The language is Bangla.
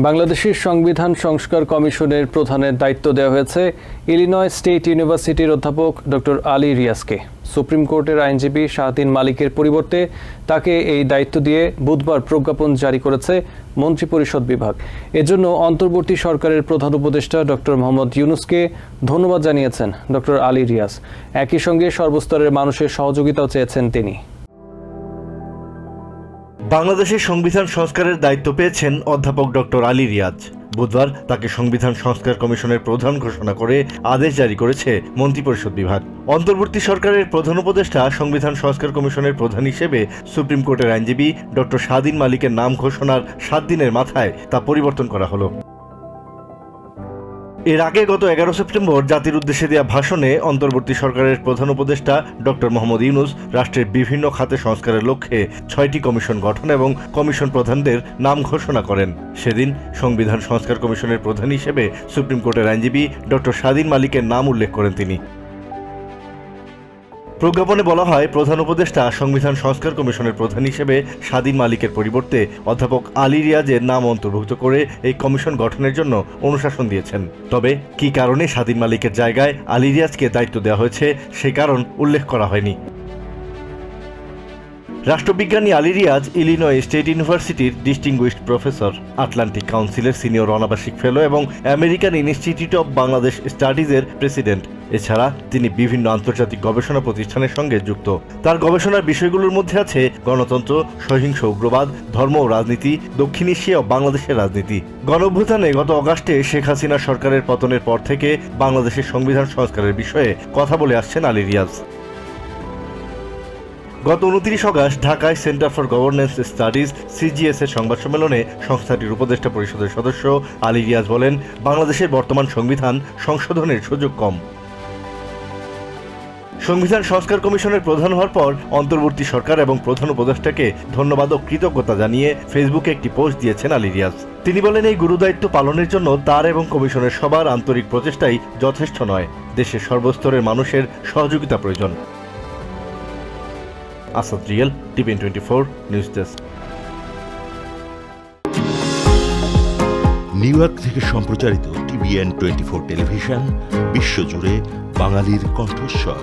বাংলাদেশের সংবিধান সংস্কার কমিশনের প্রধানের দায়িত্ব দেওয়া হয়েছে ইলিনয় স্টেট ইউনিভার্সিটির অধ্যাপক ডক্টর আলী রিয়াজকে। সুপ্রিম কোর্টের আইনজীবী শাহদিন মালিকের পরিবর্তে তাকে এই দায়িত্ব দিয়ে বুধবার প্রজ্ঞাপন জারি করেছে মন্ত্রিপরিষদ বিভাগ। এজন্য অন্তর্বর্তী সরকারের প্রধান উপদেষ্টা ডক্টর মোহাম্মদ ইউনূসকে ধন্যবাদ জানিয়েছেন ডক্টর আলী রিয়াজ। একই সঙ্গে সর্বস্তরের মানুষের সহযোগিতাও চেয়েছেন তিনি। বাংলাদেশের সংবিধান সংস্কারের দায়িত্ব পেয়েছেন অধ্যাপক ডক্টর আলী রিয়াজ। বুধবার তাকে সংবিধান সংস্কার কমিশনের প্রধান ঘোষণা করে আদেশ জারি করেছে মন্ত্রিপরিষদ বিভাগ। অন্তর্বর্তী সরকারের প্রধান উপদেষ্টা সংবিধান সংস্কার কমিশনের প্রধান হিসেবে সুপ্রিম কোর্টের আইনজীবী ডক্টর শাহদিন মালিকের নাম ঘোষণার 7 দিনের মাথায় তা পরিবর্তন করা হলো। এর আগে গত 11 সেপ্টেম্বর জাতির উদ্দেশ্যে দেওয়া ভাষণে অন্তর্বর্তী সরকারের প্রধান উপদেষ্টা ডক্টর মোহাম্মদ ইউনূস রাষ্ট্রের বিভিন্ন খাতে সংস্কারের লক্ষ্যে 6টি কমিশন গঠন এবং কমিশন প্রধানদের নাম ঘোষণা করেন। সেদিন সংবিধান সংস্কার কমিশনের প্রধান হিসেবে সুপ্রিম কোর্টের আইনজীবী ডক্টর শাহদিন মালিকের নাম উল্লেখ করেন তিনি। প্রজ্ঞাপনে বলা হয়, প্রধান উপদেষ্টা সংবিধান সংস্কার কমিশনের প্রধান হিসেবে শাহদিন মালিকের পরিবর্তে অধ্যাপক আলী রিয়াজের নাম অন্তর্ভুক্ত করে এই কমিশন গঠনের জন্য অনুশাসন দিয়েছেন। তবে কী কারণে শাহদিন মালিকের জায়গায় আলী রিয়াজকে দায়িত্ব দেওয়া হয়েছে সেই কারণ উল্লেখ করা হয়নি। রাষ্ট্রবিজ্ঞানী আলী রিয়াজ ইলিনয় স্টেট ইউনিভার্সিটির ডিস্টিংগুইশড প্রফেসর, আটলান্টিক কাউন্সিলের সিনিয়র অনাবাসিক ফেলো এবং আমেরিকান ইনস্টিটিউট অব বাংলাদেশ স্টাডিজের প্রেসিডেন্ট। এছাড়া তিনি বিভিন্ন আন্তর্জাতিক গবেষণা প্রতিষ্ঠানের সঙ্গে যুক্ত। তার গবেষণার বিষয়গুলোর মধ্যে আছে গণতন্ত্র, সহিংস উগ্রবাদ, ধর্ম ও রাজনীতি, দক্ষিণ এশিয়া ও বাংলাদেশের রাজনীতি। গণঅভ্যুত্থানে গত অগাস্টে শেখ হাসিনা সরকারের পতনের পর থেকে বাংলাদেশের সংবিধান সংস্কারের বিষয়ে কথা বলে আসছেন আলী রিয়াজ। গত 29 অগাস্ট ঢাকায় centre for governance studies CGS এর সংবাদ সম্মেলনে সংস্থাটির উপদেষ্টা পরিষদের সদস্য আলী রিয়াজ বলেন, বাংলাদেশের বর্তমান সংবিধান সংশোধনের সুযোগ কম। সংবিধান সংস্কার কমিশনের প্রধান হওয়ার পর অন্তর্বর্তী সরকার এবং প্রধান উপদেষ্টাকে ধন্যবাদ ও কৃতজ্ঞতা জানিয়ে ফেসবুকে একটি পোস্ট দিয়েছেন আলী রিয়াজ। তিনি বলেন, এই গুরুদায়িত্ব পালনের জন্য তার এবং কমিশনের সবার আন্তরিক প্রচেষ্টাই যথেষ্ট নয়, দেশের সর্বস্তরের মানুষের সহযোগিতা প্রয়োজন। Asad real, TVN 24 news desk. New York থেকে সম্প্রচারিত টিভিএন 24 টেলিভিশন বিশ্বজুড়ে বাঙালির কণ্ঠস্বর।